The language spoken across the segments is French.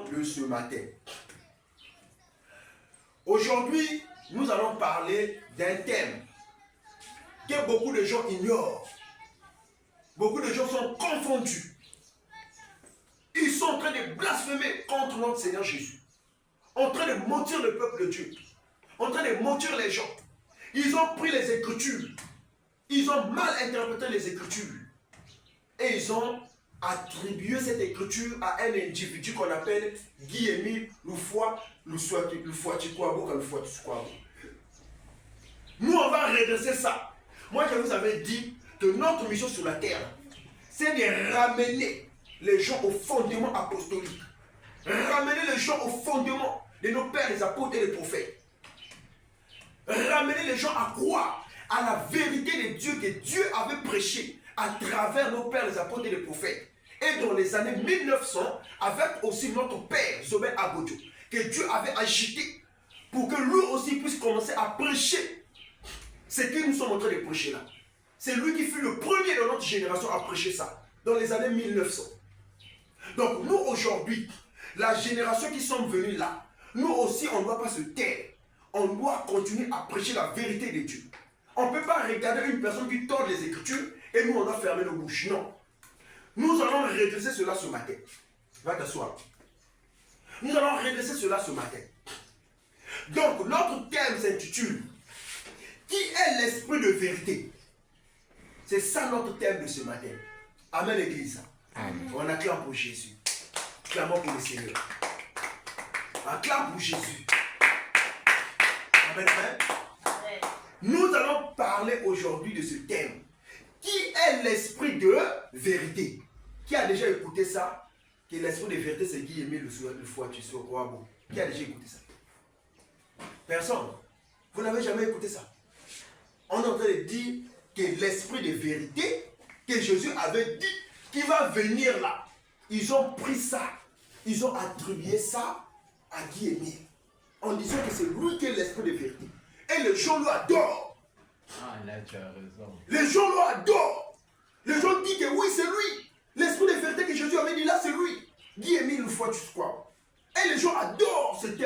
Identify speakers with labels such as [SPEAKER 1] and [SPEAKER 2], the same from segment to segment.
[SPEAKER 1] de ce matin. Aujourd'hui, nous allons parler d'un thème que beaucoup de gens ignorent. Beaucoup de gens sont confondus. Ils sont en train de blasphémer contre notre Seigneur Jésus. En train de mentir le peuple de Dieu. En train de mentir les gens. Ils ont pris les Écritures. Ils ont mal interprété les Écritures. Et ils ont attribué cette Écriture à un individu qu'on appelle Guy-Émile Loufoatikouabo. Nous, on va redresser ça. Moi, je vous avais dit que notre mission sur la terre, c'est de ramener les gens au fondement apostolique. Ramener les gens au fondement de nos pères, les apôtres et les prophètes. Ramener les gens à croire à la vérité de Dieu que Dieu avait prêché à travers nos pères, les apôtres et les prophètes. Et dans les années 1900, avec aussi notre père, Zobel Agodio, que Dieu avait agité pour que lui aussi puisse commencer à prêcher ce que nous sommes en train de prêcher là. C'est lui qui fut le premier de notre génération à prêcher ça, dans les années 1900. Donc nous aujourd'hui, la génération qui sommes venus là, nous aussi on ne doit pas se taire. On doit continuer à prêcher la vérité de Dieu. On ne peut pas regarder une personne qui tord les Écritures et nous on doit fermer nos bouches. Non. Nous allons redresser cela ce matin. Va t'asseoir. Nous allons redresser cela ce matin. Donc notre thème s'intitule « Qui est l'esprit de vérité ?» C'est ça notre thème de ce matin. Amen l'église. Amen. On acclame pour Jésus. Clamons pour le Seigneur. Acclame pour Jésus. Amen. Amen. Nous allons parler aujourd'hui de ce thème. Qui est l'esprit de vérité? Qui a déjà écouté ça? Que l'esprit de vérité, c'est Guy-Émile Loufoatikouabo. Qui a déjà écouté ça? Personne. Vous n'avez jamais écouté ça. On est en train de dire que l'esprit de vérité que Jésus avait dit qu'il va venir là. Ils ont pris ça. Ils ont attribué ça à Guy-Émile. En disant que c'est lui qui est l'esprit de vérité. Et les gens le adorent.
[SPEAKER 2] Ah, là tu as raison.
[SPEAKER 1] Les gens le adorent. Les gens disent que oui, c'est lui. L'esprit de vérité que Jésus avait dit là, c'est lui. Guy-Émile Loufoatikouabo. Et les gens adorent cet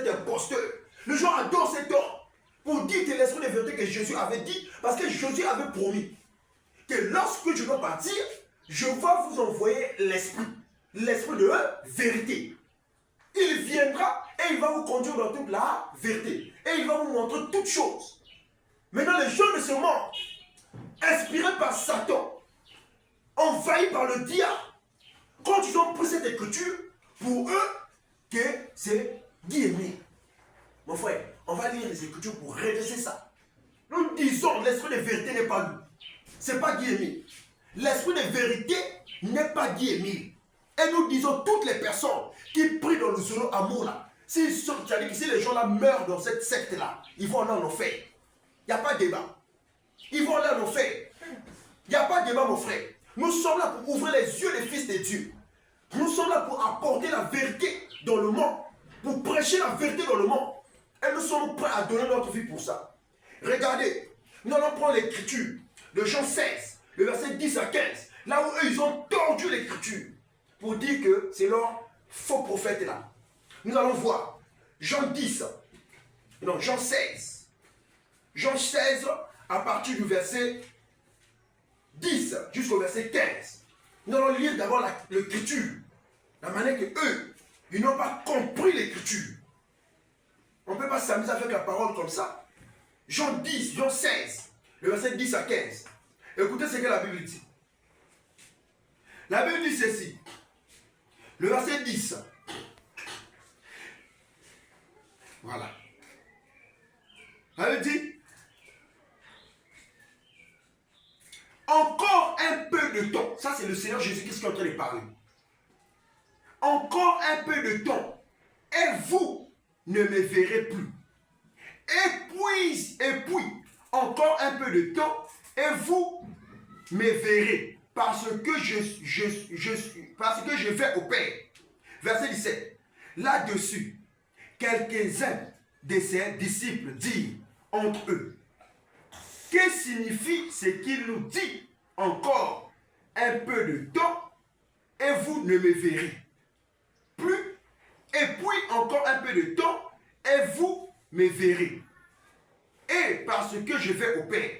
[SPEAKER 1] imposteur. Les gens adorent cet homme. Pour dire que l'esprit de vérité que Jésus avait dit, parce que Jésus avait promis que lorsque je dois partir, je vais vous envoyer l'esprit de vérité. Il viendra et il va vous conduire dans toute la vérité. Et il va vous montrer toutes choses. Maintenant, les gens de ce monde, inspirés par Satan, envahis par le diable, quand ils ont pris cette écriture, pour eux, que c'est Guy-Émile. Mon frère, on va lire les Écritures pour redresser ça. Nous disons l'esprit de vérité n'est pas lui. Ce n'est pas Guy-Émile. L'esprit de vérité n'est pas Guy-Émile. Et nous disons toutes les personnes qui prient dans le solo amour là, si les gens là meurent dans cette secte là, ils vont aller en enfer. Il n'y a pas de débat. Ils vont aller en enfer. Il n'y a pas de débat, mon frère. Nous sommes là pour ouvrir les yeux des fils de Dieu. Nous sommes là pour apporter la vérité dans le monde. Pour prêcher la vérité dans le monde. Et nous sommes prêts à donner notre vie pour ça. Regardez, nous allons prendre l'écriture de Jean 16, le verset 10 à 15. Là où eux, ils ont tordu l'écriture. Pour dire que c'est leur faux prophète là. Nous allons voir Jean 16. Jean 16 à partir du verset 10 jusqu'au verset 15. Nous allons lire d'abord l'écriture. La manière que eux, ils n'ont pas compris l'écriture. On ne peut pas s'amuser avec la parole comme ça. Jean 16, le verset 10 à 15. Écoutez ce que la Bible dit. La Bible dit ceci. Le verset 10. Voilà. La Bible dit. Encore un peu de temps. Ça, c'est le Seigneur Jésus-Christ qui est en train de parler. Encore un peu de temps. Et vous ne me verrez plus. Et puis, encore un peu de temps, et vous me verrez, parce que je vais au Père. Verset 17. Là-dessus, quelques-uns de ses disciples dirent entre eux, que signifie ce qu'il nous dit? Encore un peu de temps, et vous ne me verrez plus, de temps, et vous me verrez. Et parce que je vais au Père.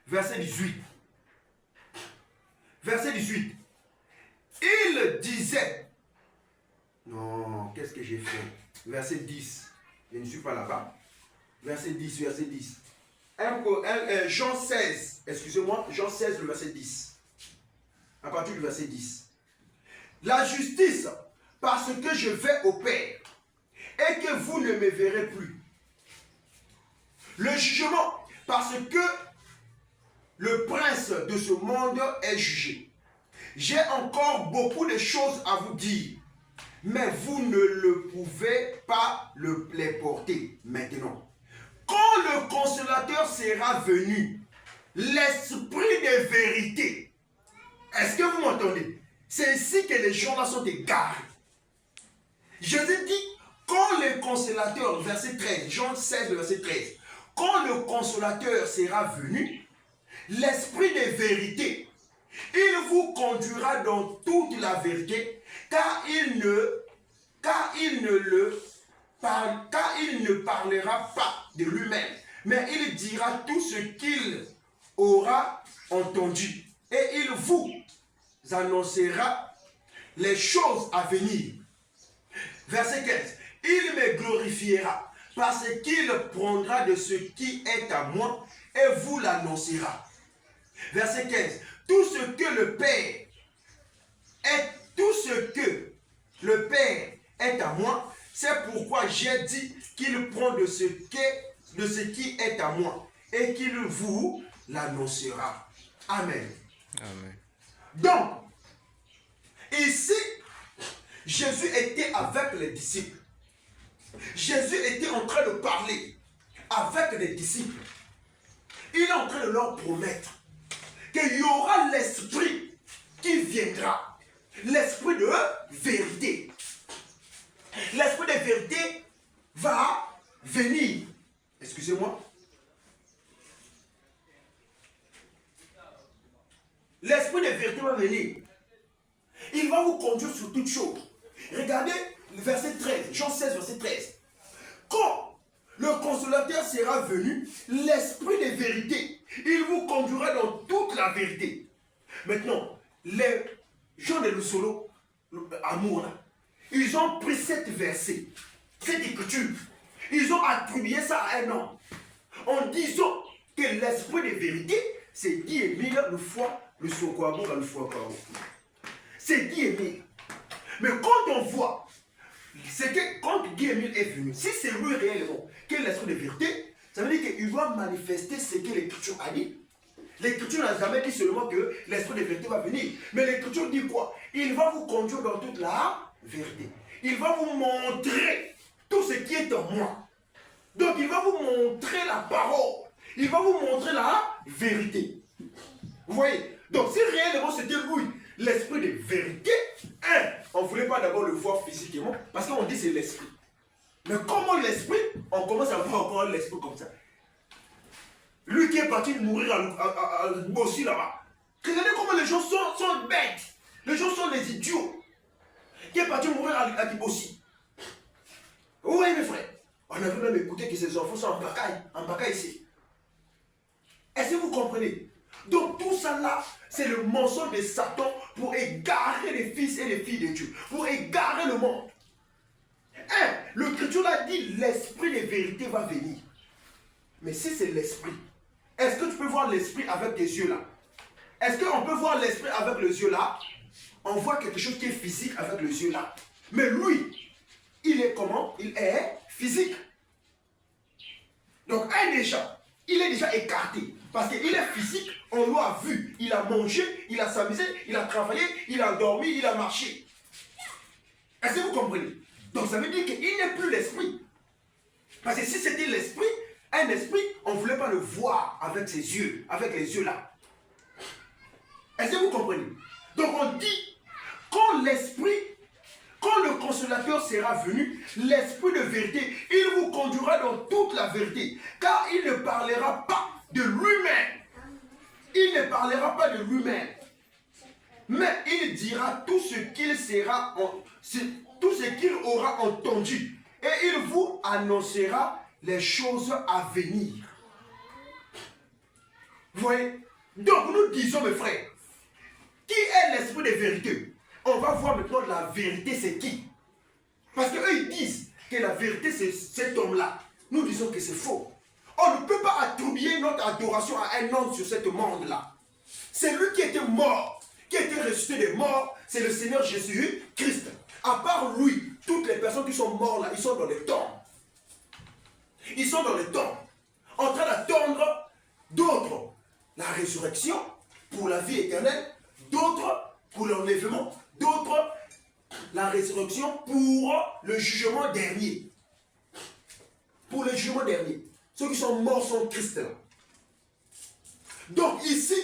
[SPEAKER 1] Verset 18. Verset 18. Il disait, non, qu'est-ce que j'ai fait? Verset 10. Je ne suis pas là-bas. Verset 10, verset 10. Jean 16, excusez-moi, Jean 16, le verset 10. À partir du verset 10. La justice, parce que je vais au Père, et que vous ne me verrez plus. Le jugement, parce que le prince de ce monde est jugé. J'ai encore beaucoup de choses à vous dire, mais vous ne le pouvez pas les porter maintenant. Quand le consolateur sera venu, l'esprit de vérité, est-ce que vous m'entendez? C'est ici que les gens là sont égarés. Jésus dit, quand le consolateur, verset 13, Jean 16, verset 13, quand le consolateur sera venu, l'esprit de vérité, il vous conduira dans toute la vérité, car il ne parlera pas de lui-même, mais il dira tout ce qu'il aura entendu, et il vous annoncera les choses à venir. Verset 15. Il me glorifiera, parce qu'il prendra de ce qui est à moi, et vous l'annoncera. Verset 15. Tout ce que le Père est à moi, c'est pourquoi j'ai dit qu'il prend de ce qui est à moi et qu'il vous l'annoncera. Amen.
[SPEAKER 3] Amen.
[SPEAKER 1] Donc, ici, Jésus était avec les disciples. Jésus était en train de parler avec les disciples. Il est en train de leur promettre qu'il y aura l'esprit qui viendra. L'esprit de vérité. L'esprit de vérité va venir. Excusez-moi. L'esprit de vérité va venir. Il va vous conduire sur toutes choses. Regardez le verset 13, Jean 16, verset 13. Quand le consolateur sera venu, l'esprit de vérité, il vous conduira dans toute la vérité. Maintenant, les gens de Lusolo, amour là, ils ont pris cette verset, cette écriture, ils ont attribué ça à un homme, en disant que l'esprit de vérité, c'est Guy Émile le foie, le Sokwabo, le foie Kwabo. C'est Guy Émile. Mais quand on voit, c'est que quand Guy Émile est venu, si c'est lui réellement qui est l'esprit de vérité, ça veut dire qu'il doit manifester ce que l'écriture a dit. L'écriture n'a jamais dit seulement que l'esprit de vérité va venir. Mais l'écriture dit quoi? Il va vous conduire dans toute la vérité. Il va vous montrer tout ce qui est en moi. Donc il va vous montrer la parole. Il va vous montrer la vérité. Vous voyez? Donc si réellement c'était lui, l'esprit de vérité, on ne voulait pas d'abord le voir physiquement, parce qu'on dit c'est l'esprit. Mais comment l'esprit, on commence à voir encore l'esprit comme ça. Lui qui est parti mourir à Bossi là-bas. Regardez comment les gens sont bêtes. Les gens sont des idiots. Qui est parti mourir à Bossi. Oui mes frères. On a vu même écouter que ces enfants sont en bagaille ici. Est-ce que vous comprenez? Donc tout ça là, c'est le mensonge de Satan pour égarer les fils et les filles de Dieu. Pour égarer le monde. L'Écriture l'a dit, l'esprit de vérité va venir. Mais si c'est l'esprit, est-ce que tu peux voir l'esprit avec tes yeux là? Est-ce qu'on peut voir l'esprit avec les yeux là? On voit quelque chose qui est physique avec les yeux là. Mais lui, il est comment? Il est physique. Donc il est déjà écarté. Parce qu'il est physique, on l'a vu. Il a mangé, il a s'amusé, il a travaillé, il a dormi, il a marché. Est-ce que vous comprenez? Donc ça veut dire qu'il n'est plus l'esprit. Parce que si c'était l'esprit, un esprit, on ne voulait pas le voir avec ses yeux, avec les yeux là. Est-ce que vous comprenez? Donc on dit, quand le consolateur sera venu, l'esprit de vérité, il vous conduira dans toute la vérité, car il ne parlera pas de lui-même. Il ne parlera pas de lui-même, mais il dira tout ce qu'il aura entendu, et il vous annoncera les choses à venir. Vous voyez? Donc nous disons, mes frères, qui est l'esprit de vérité? On va voir maintenant la vérité, c'est qui? Parce qu'eux, ils disent que la vérité, c'est cet homme-là. Nous disons que c'est faux. On ne peut pas attribuer notre adoration à un homme sur ce monde-là. C'est lui qui était mort, qui était ressuscité des morts, c'est le Seigneur Jésus-Christ. À part lui, toutes les personnes qui sont mortes là, ils sont dans les tombes. Ils sont dans les tombes, en train d'attendre d'autres la résurrection pour la vie éternelle, d'autres pour l'enlèvement, d'autres la résurrection pour le jugement dernier. Pour le jugement dernier. Ceux qui sont morts sont Christ. Donc ici,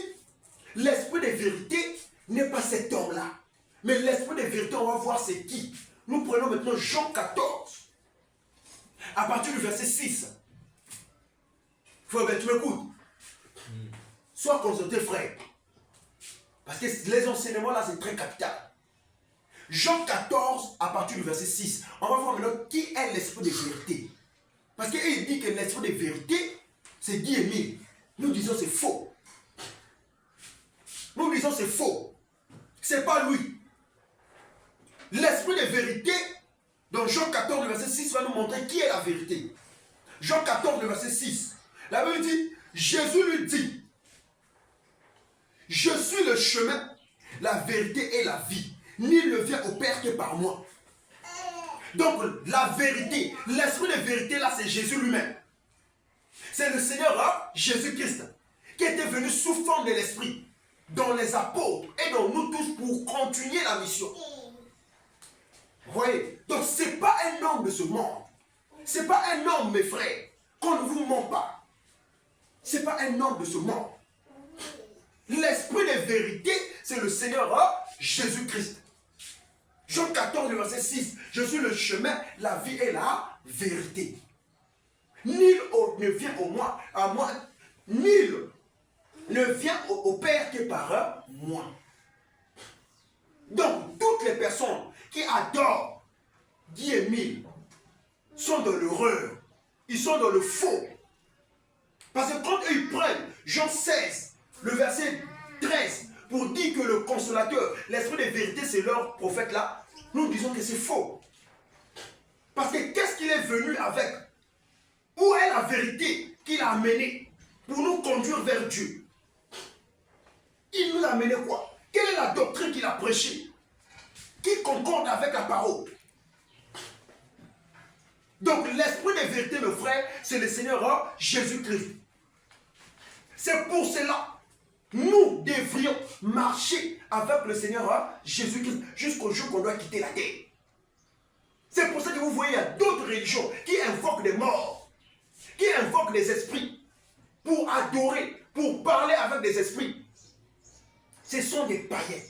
[SPEAKER 1] l'esprit de vérité n'est pas cet homme-là. Mais l'esprit de vérité, on va voir c'est qui. Nous prenons maintenant Jean 14. À partir du verset 6. Frère, ben, tu m'écoutes. Sois concentré, frère. Parce que les enseignements là, c'est très capital. Jean 14, à partir du verset 6. On va voir maintenant qui est l'esprit de vérité. Parce qu'il dit que l'esprit de vérité, c'est Guy Émile. Nous disons c'est faux. Nous disons c'est faux. C'est pas lui. L'esprit de vérité, dans Jean 14, le verset 6, va nous montrer qui est la vérité. Jean 14, le verset 6. La Bible dit, Jésus lui dit, je suis le chemin, la vérité et la vie. Nul ne vient au Père que par moi. Donc, la vérité, l'esprit de vérité, là, c'est Jésus lui-même. C'est le Seigneur Jésus-Christ qui était venu sous forme de l'esprit dans les apôtres et dans nous tous pour continuer la mission. Vous voyez? Donc, ce n'est pas un homme de ce monde. Ce n'est pas un homme, mes frères, qu'on ne vous ment pas. Ce n'est pas un homme de ce monde. L'esprit de vérité, c'est le Seigneur Jésus-Christ. Jean 14, verset 6. Je suis le chemin, la vie et la vérité. Nul ne vient à moi, nul ne vient au Père que par moi. Donc, toutes les personnes qui adorent Guy Émile sont dans l'erreur. Ils sont dans le faux. Parce que quand ils prennent Jean 16, le verset 13, pour dire que le consolateur, l'esprit de vérité, c'est leur prophète là, nous disons que c'est faux. Parce que qu'est-ce qu'il est venu avec? Où est la vérité qu'il a amenée pour nous conduire vers Dieu? Il nous a amené quoi? Quelle est la doctrine qu'il a prêchée? Qui concorde avec la parole? Donc l'esprit de vérité, mes frères, c'est le Seigneur Jésus-Christ. C'est pour cela nous devrions marcher avec le Seigneur Jésus-Christ jusqu'au jour qu'on doit quitter la terre. C'est pour ça que vous voyez, il y a d'autres religions qui invoquent des morts, qui invoquent des esprits pour adorer, pour parler avec des esprits. Ce sont des païens.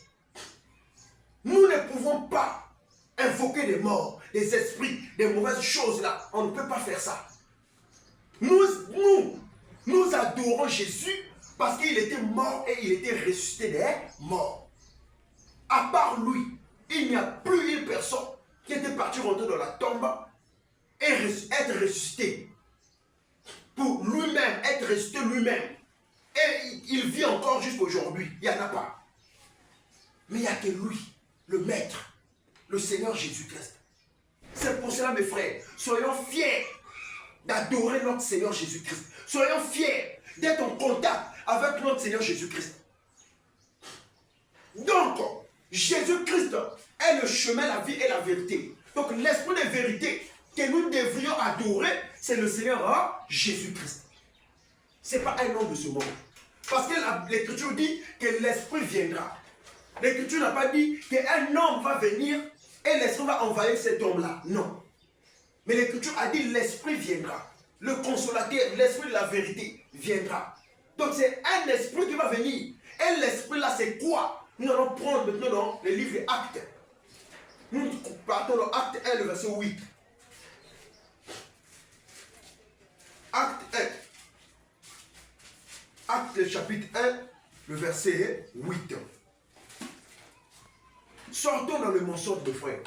[SPEAKER 1] Nous ne pouvons pas invoquer des morts, des esprits, des mauvaises choses là. On ne peut pas faire ça. Nous adorons Jésus parce qu'il était mort et il était ressuscité des morts. À part lui, il n'y a plus une personne qui était partie rentrer dans la tombe et être ressuscité. Pour lui-même, être ressuscité lui-même. Et il vit encore jusqu'aujourd'hui. Il n'y en a pas. Mais il n'y a que lui, le Maître, le Seigneur Jésus-Christ. C'est pour cela, mes frères, soyons fiers d'adorer notre Seigneur Jésus-Christ. Soyons fiers d'être en contact avec notre Seigneur Jésus-Christ. Donc, Jésus-Christ est le chemin, la vie et la vérité. Donc, l'esprit de vérité que nous devrions adorer, c'est le Seigneur Jésus-Christ. Ce n'est pas un homme de ce monde. Parce que l'Écriture dit que l'Esprit viendra. L'Écriture n'a pas dit qu'un homme va venir et l'Esprit va envahir cet homme-là. Non. Mais l'Écriture a dit l'Esprit viendra. Le consolateur, l'Esprit de la vérité viendra. Donc c'est un esprit qui va venir. Et l'Esprit là, c'est quoi? Nous allons prendre maintenant dans le livre des Actes. Nous partons dans Acte 1, le verset 8. Acte 1. Acte chapitre 1, le verset 8. Sortons dans le mensonge, mes frères.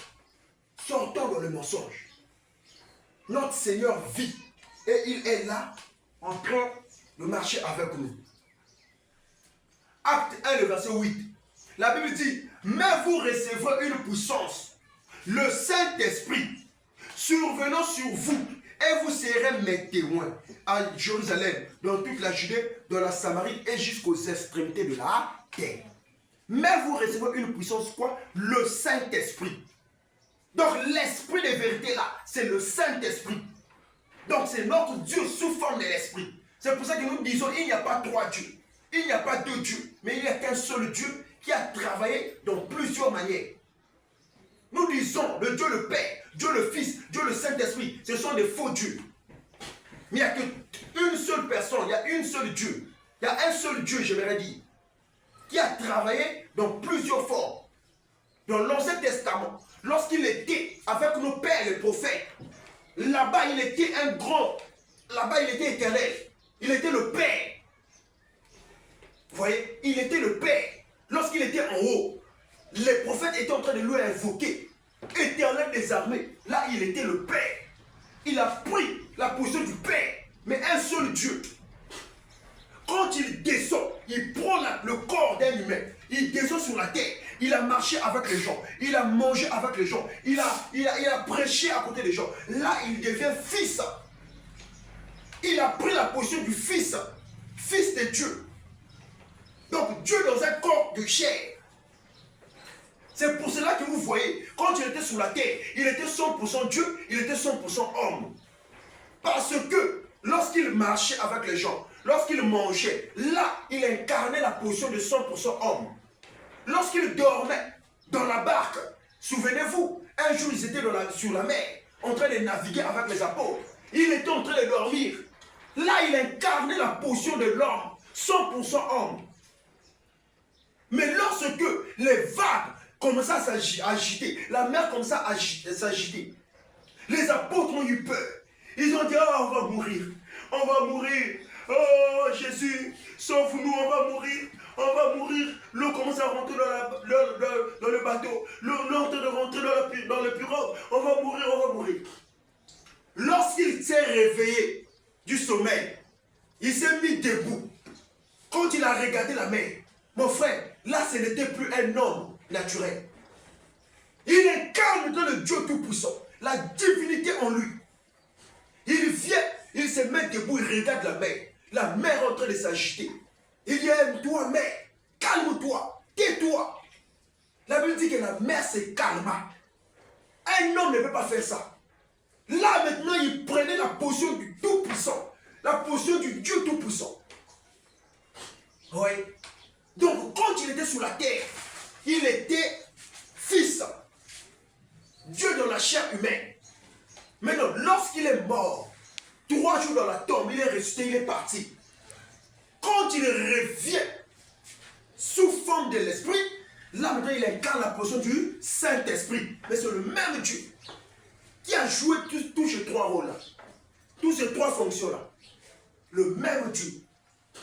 [SPEAKER 1] Sortons dans le mensonge. notre Seigneur vit et il est là en train de marcher avec nous. Acte 1, le verset 8. La Bible dit, mais vous recevrez une puissance, le Saint-Esprit, survenant sur vous, et vous serez mes témoins à Jérusalem, dans toute la Judée, dans la Samarie et jusqu'aux extrémités de la terre. Mais vous recevrez une puissance quoi? Le Saint-Esprit. Donc l'Esprit de vérité là, c'est le Saint-Esprit. Donc c'est notre Dieu sous forme de l'Esprit. C'est pour ça que nous disons, il n'y a pas trois dieux. Il n'y a pas deux dieux, mais il n'y a qu'un seul Dieu qui a travaillé dans plusieurs manières. Nous disons le Dieu le Père, Dieu le Fils, Dieu le Saint-Esprit, ce sont des faux dieux. Mais il n'y a qu'une seule personne, il y a une seule Dieu. Il y a un seul Dieu, j'aimerais dire, qui a travaillé dans plusieurs formes. Dans l'Ancien Testament, lorsqu'il était avec nos pères les prophètes, là-bas il était un grand, là-bas il était éternel, il était le Père. Vous voyez, il était le Père. Lorsqu'il était en haut, les prophètes étaient en train de lui invoquer. Éternel des armées. Là, il était le Père. Il a pris la position du Père. Mais un seul Dieu. Quand il descend, il prend le corps d'un humain. Il descend sur la terre. Il a marché avec les gens. Il a mangé avec les gens. Il a prêché à côté des gens. Là, il devient fils. Il a pris la position du fils. Fils de Dieu. Donc Dieu dans un corps de chair. C'est pour cela que vous voyez, quand il était sur la terre, il était 100% Dieu, il était 100% homme. Parce que lorsqu'il marchait avec les gens, lorsqu'il mangeait, là, il incarnait la position de 100% homme. Lorsqu'il dormait dans la barque, souvenez-vous, un jour ils étaient sur la mer, en train de naviguer avec les apôtres. Il était en train de dormir. Là, il incarnait la position de l'homme, 100% homme. Mais lorsque les vagues commençaient à s'agiter, la mer commençait à s'agiter, les apôtres ont eu peur. Ils ont dit, oh, on va mourir, on va mourir. Oh Jésus, sauve-nous, on va mourir, on va mourir. L'eau commence à rentrer dans le bateau, l'eau est en train de rentrer dans le pirogue, on va mourir, on va mourir. Lorsqu'il s'est réveillé du sommeil, il s'est mis debout. Quand il a regardé la mer, mon frère, là, ce n'était plus un homme naturel. Il incarne le Dieu Tout-Puissant, la divinité en lui. Il vient, il se met debout, il regarde la mer. La mer est en train de s'agiter. Il dit, toi, mer, calme-toi, tais-toi. La Bible dit que la mer se calma. Un homme ne peut pas faire ça. Là, maintenant, il prenait la position du Tout-Puissant, la position du Dieu Tout-Puissant. Oui. Donc, quand il était sur la terre, il était fils. Dieu dans la chair humaine. Maintenant, lorsqu'il est mort, 3 jours dans la tombe, il est ressuscité, il est parti. Quand il revient sous forme de l'esprit, là maintenant il incarne la position du Saint-Esprit. Mais c'est le même Dieu qui a joué tous ces 3 rôles-là. Tous ces 3 fonctions-là. Le même Dieu.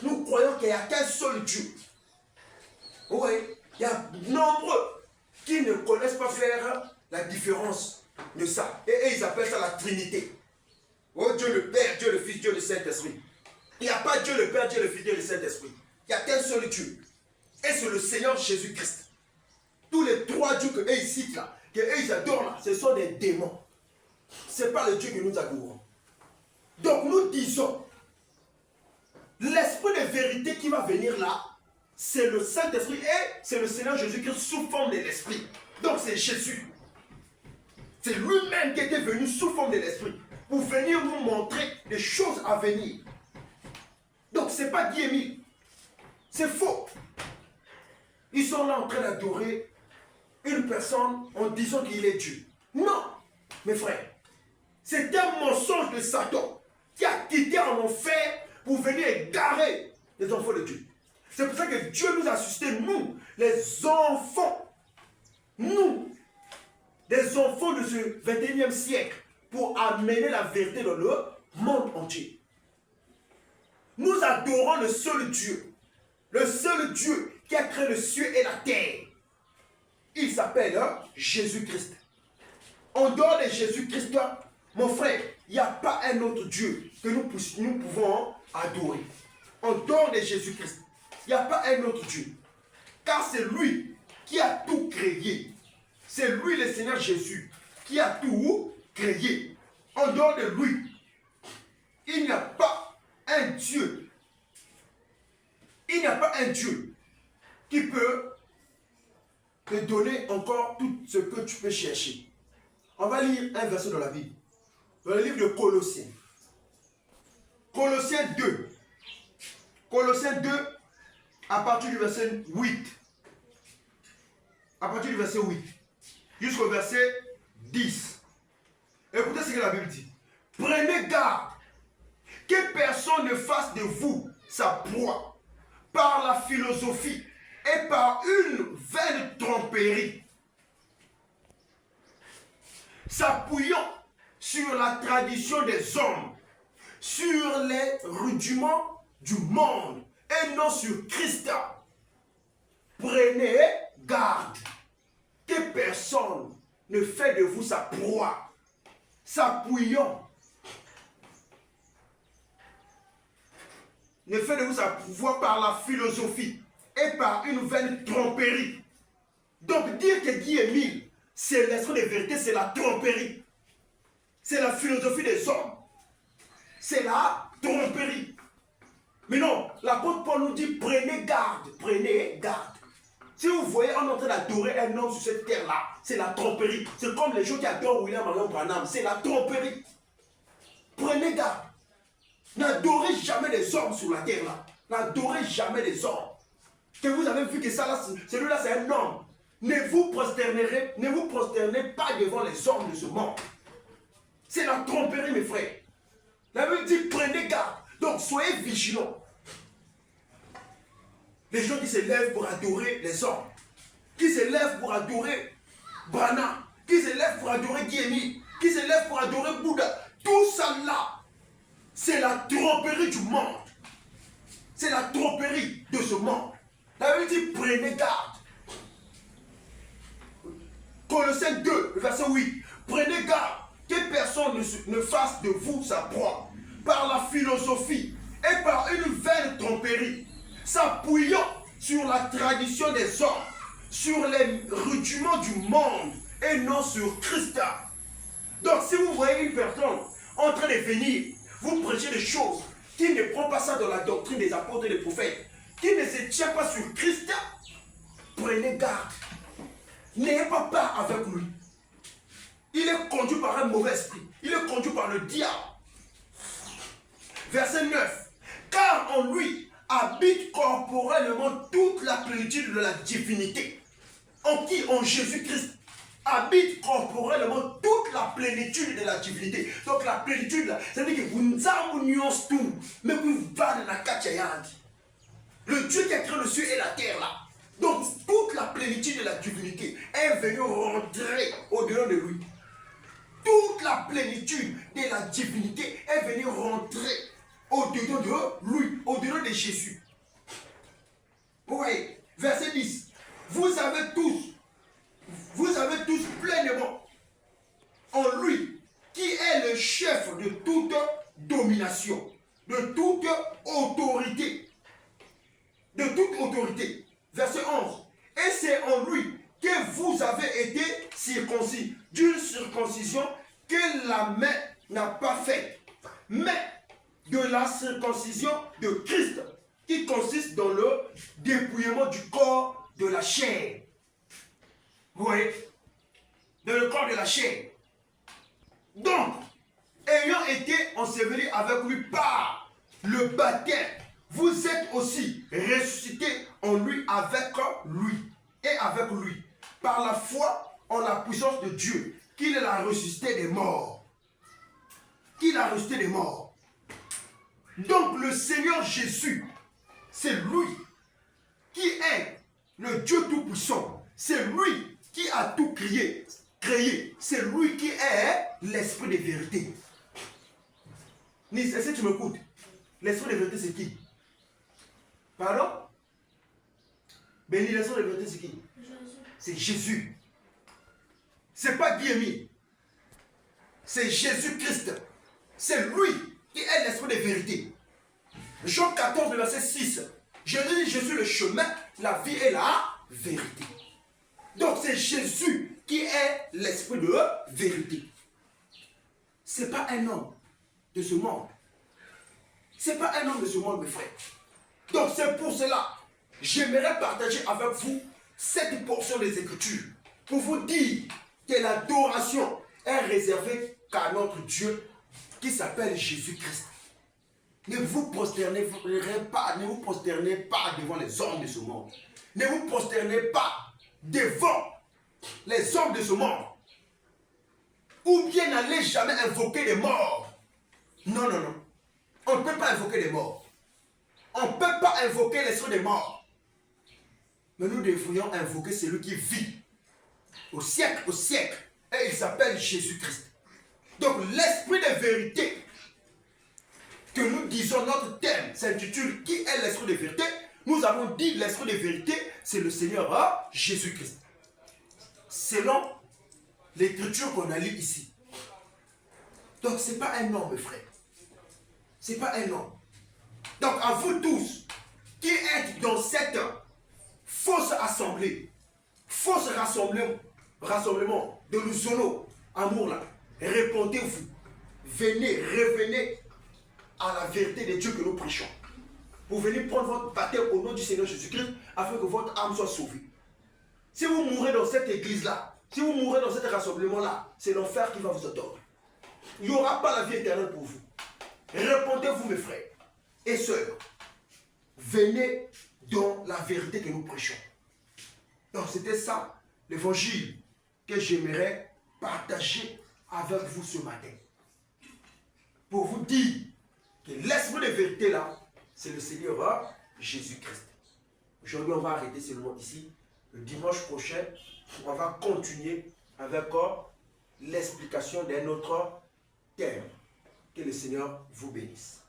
[SPEAKER 1] Nous croyons qu'il n'y a qu'un seul Dieu. Oui, il y a nombreux qui ne connaissent pas faire la différence de ça. Et ils appellent ça la Trinité. Oh Dieu le Père, Dieu le Fils, Dieu le Saint-Esprit. Il n'y a pas Dieu le Père, Dieu le Fils, Dieu le Saint-Esprit. Il n'y a qu'un seul Dieu. Et c'est le Seigneur Jésus-Christ. Tous les 3 dieux qu'eux ils citent là, qu'eux ils adorent là, ce sont des démons. Ce n'est pas le Dieu que nous adorons. Donc nous disons, l'Esprit de vérité qui va venir là, c'est le Saint-Esprit et c'est le Seigneur Jésus-Christ sous forme de l'Esprit. Donc c'est Jésus. C'est lui-même qui était venu sous forme de l'Esprit pour venir nous montrer des choses à venir. Donc ce n'est pas Dieu. C'est faux. Ils sont là en train d'adorer une personne en disant qu'il est Dieu. Non, mes frères. C'est un mensonge de Satan qui a quitté en enfer pour venir égarer les enfants de Dieu. C'est pour ça que Dieu nous a suscité, nous, les enfants, nous, des enfants de ce 21e siècle, pour amener la vérité dans le monde entier. Nous adorons le seul Dieu qui a créé le ciel et la terre. Il s'appelle Jésus-Christ. En dehors de Jésus-Christ, Mon frère, il n'y a pas un autre Dieu que nous pouvons adorer. En dehors de Jésus-Christ, il n'y a pas un autre Dieu. Car c'est lui qui a tout créé. C'est lui, le Seigneur Jésus, qui a tout créé. En dehors de lui, il n'y a pas un Dieu. Il n'y a pas un Dieu qui peut te donner encore tout ce que tu peux chercher. On va lire un verset dans la Bible. Dans le livre de Colossiens. Colossiens 2. Colossiens 2, à partir du verset 8. À partir du verset 8. Jusqu'au verset 10. Écoutez ce que la Bible dit. Prenez garde que personne ne fasse de vous sa proie par la philosophie et par une vaine tromperie, s'appuyant sur la tradition des hommes, sur les rudiments du monde et non sur Christ. Prenez garde que personne ne fait de vous sa proie, s'appuyant. Ne fait de vous sa proie par la philosophie et par une vaine tromperie. Donc dire que Guy Émile, c'est l'esprit de vérité, c'est la tromperie. C'est la philosophie des hommes. C'est la tromperie. Mais non, l'apôtre Paul nous dit, prenez garde, prenez garde. Si vous voyez, on est en train d'adorer un homme sur cette terre-là, c'est la tromperie. C'est comme les gens qui adorent William Marion Branham, c'est la tromperie. Prenez garde. N'adorez jamais les hommes sur la terre-là. N'adorez jamais les hommes. Que vous avez vu que ça, là, celui-là, c'est un homme. Ne vous prosternez pas devant les hommes de ce monde. C'est la tromperie, mes frères. La Bible dit, prenez garde. Donc, soyez vigilants. Les gens qui se lèvent pour adorer les hommes, qui se lèvent pour adorer Branham, qui se lèvent pour adorer Guy Émile, qui se lèvent pour adorer Bouddha, tout ça là, c'est la tromperie du monde. C'est la tromperie de ce monde. La Bible dit, prenez garde. Colossiens 2, verset 8. Prenez garde que personne ne fasse de vous sa proie par la philosophie et par une vaine tromperie, s'appuyant sur la tradition des hommes, sur les rudiments du monde et non sur Christ. Donc si vous voyez une personne en train de venir, vous prêchez des choses qui ne prend pas ça dans la doctrine des apôtres et des prophètes, qui ne se tient pas sur Christ, prenez garde. N'ayez pas peur avec lui. Il est conduit par un mauvais esprit. Il est conduit par le diable. Verset 9. Car en lui habite corporellement toute la plénitude de la divinité. En qui? En Jésus-Christ. Habite corporellement toute la plénitude de la divinité. Donc la plénitude, ça veut dire que vous n'avez tout, mais vous allez dans la kachayad. Le Dieu qui a créé le ciel et la terre là. Donc toute la plénitude de la divinité est venue rentrer au-dedans de lui. Toute la plénitude de la divinité est venue rentrer au-dedans de lui, au-dedans de Jésus. Vous voyez, verset 10. Vous avez tous pleinement en lui, qui est le chef de toute domination, de toute autorité. De toute autorité. Verset 11. Et c'est en lui que vous avez été circoncis, d'une circoncision que la main n'a pas faite, mais de la circoncision de Christ, qui consiste dans le dépouillement du corps de la chair. Vous voyez? Dans le corps de la chair. Donc, ayant été ensevelis avec lui par le baptême, vous êtes aussi ressuscités en lui avec lui et avec lui, par la foi en la puissance de Dieu, qu'il a ressuscité des morts. Qu'il a ressuscité des morts. Donc le Seigneur Jésus, c'est lui qui est le Dieu Tout-Puissant. C'est lui qui a tout créé. C'est lui qui est l'esprit de vérité. Nis, est-ce que tu m'écoutes? L'esprit de vérité, c'est qui? Pardon? Béni, l'esprit de vérité, c'est qui? C'est Jésus. C'est pas Guy Émile. c'est Jésus-Christ. C'est lui qui est l'esprit de vérité. Jean 14, le verset 6. Jésus dit, je suis le chemin, la vie et la vérité. Donc c'est Jésus qui est l'esprit de vérité. Ce n'est pas un homme de ce monde. Ce n'est pas un homme de ce monde, mes frères. Donc c'est pour cela, j'aimerais partager avec vous cette portion des Écritures pour vous dire que l'adoration est réservée qu'à notre Dieu qui s'appelle Jésus-Christ. Ne vous prosternez pas devant les hommes de ce monde. Ne vous prosternez pas devant les hommes de ce monde. Ou bien n'allez jamais invoquer les morts. Non, non, non. On ne peut pas invoquer les morts. On ne peut pas invoquer l'esprit des morts. Mais nous devrions invoquer celui qui vit au siècle, et il s'appelle Jésus-Christ. Donc l'esprit de vérité que nous disons, notre thème s'intitule qui est l'esprit de vérité. Nous avons dit l'esprit de vérité, c'est le Seigneur Jésus-Christ. Selon l'écriture qu'on a lue ici. Donc ce n'est pas un homme, mes frères. Ce n'est pas un homme. Donc à vous tous qui êtes dans cette fausse assemblée, fausse rassemblement de l'Uzono, amour là, répondez-vous, revenez à la vérité de Dieu que nous prêchons. Vous venez prendre votre baptême au nom du Seigneur Jésus-Christ afin que votre âme soit sauvée. Si vous mourrez dans cette église-là, si vous mourrez dans cet rassemblement-là, c'est l'enfer qui va vous attendre. Il n'y aura pas la vie éternelle pour vous. Répondez-vous, mes frères et sœurs. Venez dans la vérité que nous prêchons. Donc c'était ça, l'évangile que j'aimerais partager avec vous ce matin. Pour vous dire que l'esprit de vérité là, c'est le Seigneur Jésus-Christ. Aujourd'hui, on va arrêter seulement ici. Le dimanche prochain, on va continuer avec l'explication d'un autre thème. Que le Seigneur vous bénisse.